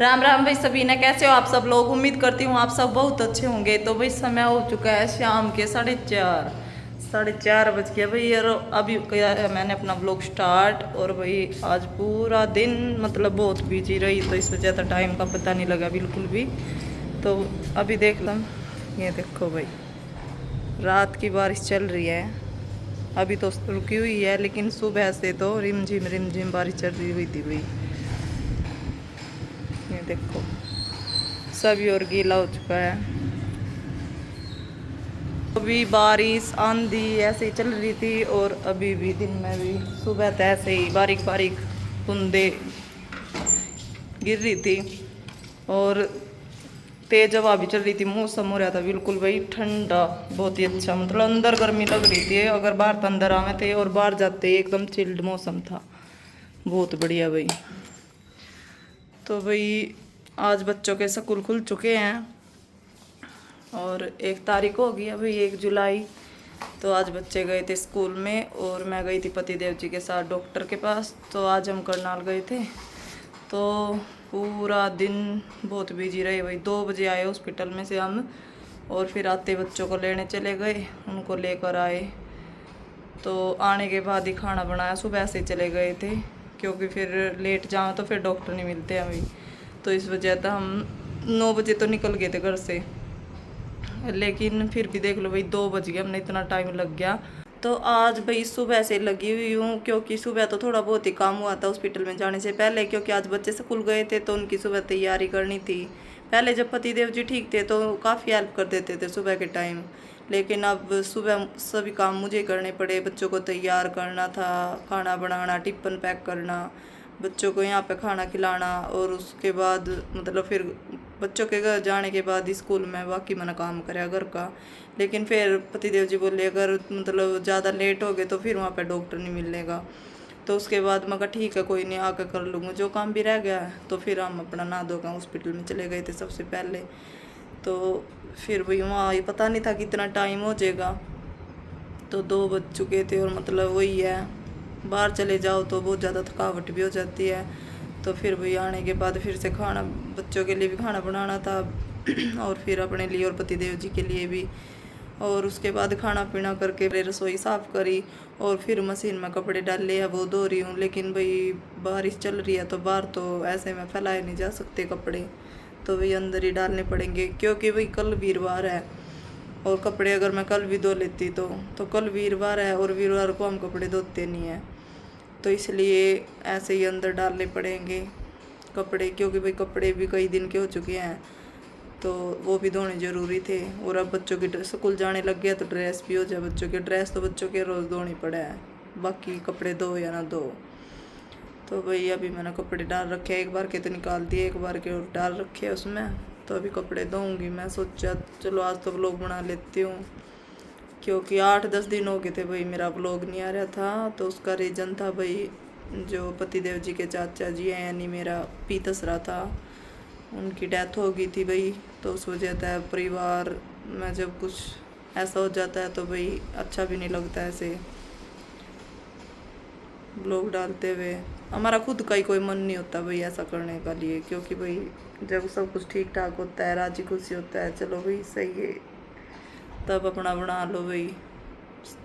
राम राम भाई सभी ने, कैसे हो आप सब लोग। उम्मीद करती हूँ आप सब बहुत अच्छे होंगे। तो भाई समय हो चुका है शाम के 4:30 बज गया भाई। और अभी किया है मैंने अपना ब्लॉग स्टार्ट। और भाई आज पूरा दिन मतलब बहुत बिजी रही, तो इस वजह से टाइम का पता नहीं लगा बिल्कुल भी। तो अभी देख लो, ये देखो भाई, रात की बारिश चल रही है। अभी तो रुकी हुई है, लेकिन सुबह से तो रिम झिम बारिश चल रही हुई थी भाई। ये देखो सभी और गीला हो चुका है। अभी बारिश आंधी ऐसे ही चल रही थी, और अभी भी दिन में भी सुबह तो ऐसे ही बारीक बारीक बूंदे गिर रही थी, और तेज हवा भी चल रही थी। मौसम हो रहा था बिल्कुल भाई ठंडा, बहुत ही अच्छा। मतलब अंदर गर्मी लग रही थी, अगर बाहर तो अंदर आवे थे, और बाहर जाते एकदम चिल्ड मौसम था, बहुत बढ़िया भाई। तो भाई आज बच्चों के स्कूल खुल चुके हैं, और 1 तारीख हो गई है भाई, 1 जुलाई। तो आज बच्चे गए थे स्कूल में, और मैं गई थी पतिदेव जी के साथ डॉक्टर के पास। तो आज हम करनाल गए थे, तो पूरा दिन बहुत बिजी रहे भाई। 2 बजे आए हॉस्पिटल में से हम, और फिर आते बच्चों को लेने चले गए, उनको लेकर आए। तो आने के बाद ही खाना बनाया, सुबह से चले गए थे, क्योंकि फिर लेट जाओ तो फिर डॉक्टर नहीं मिलते हैं भाई। तो इस वजह से हम 9 बजे तो निकल गए थे घर से, लेकिन फिर भी देख लो भाई 2 बज गए, हमने इतना टाइम लग गया। तो आज भाई सुबह से लगी हुई हूँ, क्योंकि सुबह तो थोड़ा बहुत ही काम हुआ था हॉस्पिटल में जाने से पहले, क्योंकि आज बच्चे स्कूल गए थे तो उनकी सुबह तैयारी करनी थी। पहले जब पतिदेव जी ठीक थे तो काफ़ी हेल्प कर देते थे सुबह के टाइम, लेकिन अब सुबह सभी काम मुझे करने पड़े। बच्चों को तैयार करना था, खाना बनाना, टिफ़िन पैक करना, बच्चों को यहाँ पे खाना खिलाना, और उसके बाद मतलब फिर बच्चों के घर जाने के बाद स्कूल में बाकी मैंने काम कराया घर का। लेकिन फिर पतिदेव जी बोले अगर मतलब ज़्यादा लेट हो गए तो फिर वहाँ पे डॉक्टर नहीं मिलेगा। तो उसके बाद मैं कहा ठीक है कोई नहीं, आकर कर लूँगा जो काम भी रह गया है। तो फिर हम अपना नहा धोकर हॉस्पिटल में चले गए थे सबसे पहले। तो फिर भाई वहाँ ये पता नहीं था कितना टाइम हो जाएगा, तो 2 बज चुके थे। और मतलब वही है, बाहर चले जाओ तो बहुत ज़्यादा थकावट भी हो जाती है। तो फिर वही आने के बाद फिर से खाना, बच्चों के लिए भी खाना बनाना था और फिर अपने लिए और पतिदेव जी के लिए भी। और उसके बाद खाना पीना करके फिर रसोई साफ़ करी, और फिर मशीन में कपड़े डाले हैं वो धो रही हूँ। लेकिन भाई बारिश चल रही है, तो बाहर तो ऐसे में फैलाए नहीं जा सकते कपड़े, तो वही अंदर ही डालने पड़ेंगे, क्योंकि भाई कल वीरवार है। और कपड़े अगर मैं कल भी धो लेती तो कल वीरवार है, और वीरवार को हम कपड़े धोते नहीं हैं, तो इसलिए ऐसे ही अंदर डालने पड़ेंगे कपड़े, क्योंकि भाई कपड़े भी कई दिन के हो चुके हैं, तो वो भी धोने ज़रूरी थे। और अब बच्चों की स्कूल जाने लग गया तो ड्रेस भी हो जाए बच्चों के, ड्रेस तो बच्चों के रोज़ धोनी पड़े हैं, बाकी कपड़े धो या ना धो। तो भाई अभी मैंने कपड़े डाल रखे हैं, एक बार के तो निकाल दिए, एक बार के और डाल रखे हैं उसमें। तो अभी कपड़े धोऊंगी। मैं सोचा चलो आज तो व्लॉग बना लेती हूँ, क्योंकि 8-10 दिन हो गए थे भाई मेरा व्लॉग नहीं आ रहा था। तो उसका रीज़न था भाई, जो पतिदेव जी के चाचा जी हैं, यानी मेरा पीतसरा था, उनकी डेथ हो गई थी भाई। तो उस वजह से परिवार में जब कुछ ऐसा हो जाता है तो भाई अच्छा भी नहीं लगता ऐसे ब्लॉग डालते हुए। हमारा खुद का ही कोई मन नहीं होता भाई ऐसा करने का लिए, क्योंकि भाई जब सब कुछ ठीक ठाक होता है, राजी खुशी होता है, चलो भाई सही है, तब अपना बना लो भाई,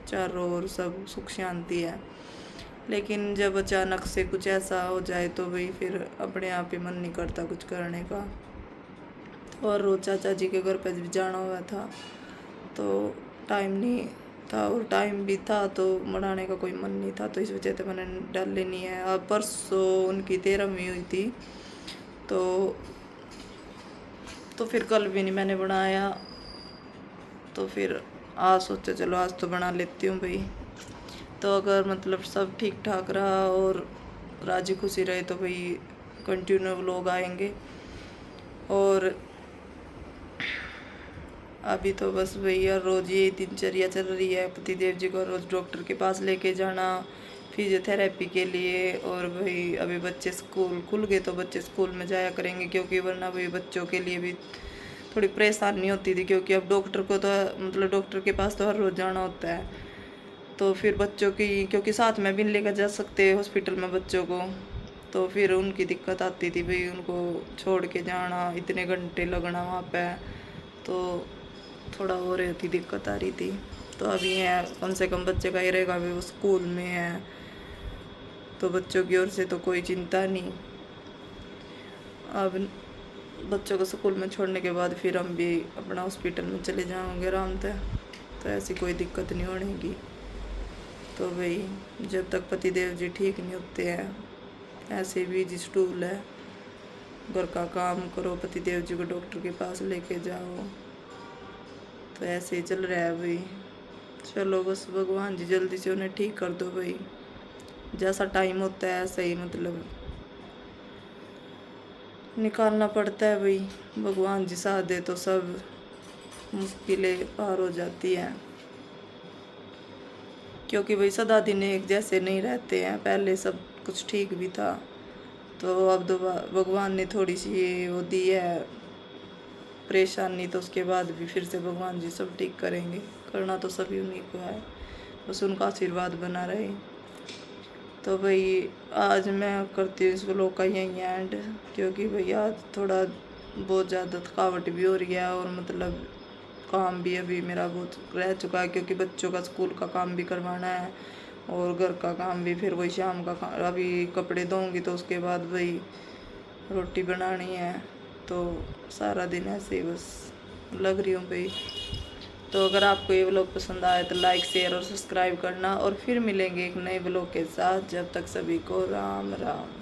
चारों ओर सब सुख शांति है। लेकिन जब अचानक से कुछ ऐसा हो जाए तो भाई फिर अपने आप ही मन नहीं करता कुछ करने का। और रोज चाचा जी के घर पे भी जाना हुआ था, तो टाइम नहीं था, और टाइम भी था तो बनाने का कोई मन नहीं था, तो इस वजह से मैंने डाले नहीं है। अब परसों उनकी 13वीं हुई थी, तो फिर कल भी नहीं मैंने बनाया। तो फिर आज सोचा चलो आज तो बना लेती हूँ भाई। तो अगर मतलब सब ठीक ठाक रहा और राजी खुशी रहे तो भाई कंटिन्यू व्लॉग आएंगे। और अभी तो बस भैया रोज़ ये दिनचर्या चल रही है, पतिदेव जी को रोज़ डॉक्टर के पास लेके जाना फिजियोथेरेपी के लिए। और भाई अभी बच्चे स्कूल खुल गए तो बच्चे स्कूल में जाया करेंगे, क्योंकि वरना भाई बच्चों के लिए भी थोड़ी परेशानी होती थी, क्योंकि अब डॉक्टर को तो मतलब डॉक्टर के पास तो हर रोज़ जाना होता है। तो फिर बच्चों की, क्योंकि साथ में भी लेकर जा सकते हॉस्पिटल में बच्चों को, तो फिर उनकी दिक्कत आती थी भाई, उनको छोड़ के जाना, इतने घंटे लगना वहाँ पे, तो थोड़ा हो रही थी, दिक्कत आ रही थी। तो अभी है कम से कम बच्चे का ही रहेगा, भी वो स्कूल में है, तो बच्चों की ओर से तो कोई चिंता नहीं। अब बच्चों को स्कूल में छोड़ने के बाद फिर हम भी अपना हॉस्पिटल में चले जाएंगे आराम से, तो ऐसी कोई दिक्कत नहीं होगी। तो भाई जब तक पतिदेव जी ठीक नहीं होते हैं, ऐसे भी जिस टूल है, घर का काम करो, पतिदेव जी को डॉक्टर के पास लेके जाओ, तो ऐसे ही चल रहा है भाई। चलो बस भगवान जी जल्दी से उन्हें ठीक कर दो भाई, जैसा टाइम होता है ऐसा ही मतलब निकालना पड़ता है भाई। भगवान जी साथ दे तो सब मुश्किलें पार हो जाती हैं, क्योंकि भाई सदा दिन एक जैसे नहीं रहते हैं। पहले सब कुछ ठीक भी था, तो अब दोबारा भगवान ने थोड़ी सी ये वो दी है परेशानी, तो उसके बाद भी फिर से भगवान जी सब ठीक करेंगे। करना तो सभी उन्हीं को है, बस उनका आशीर्वाद बना रहे। तो भाई आज मैं करती हूँ इस व्लॉग का यही एंड, क्योंकि भाई आज थोड़ा बहुत ज़्यादा थकावट भी हो रही है, और मतलब काम भी अभी मेरा बहुत रह चुका है, क्योंकि बच्चों का स्कूल का काम भी करवाना है, और घर का काम भी, फिर वही शाम का अभी कपड़े धोऊंगी, तो उसके बाद भाई रोटी बनानी है, तो सारा दिन ऐसे ही बस लग रही हूँ भाई। तो अगर आपको ये व्लॉग पसंद आए तो लाइक शेयर और सब्सक्राइब करना, और फिर मिलेंगे एक नए व्लॉग के साथ। जब तक सभी को राम राम।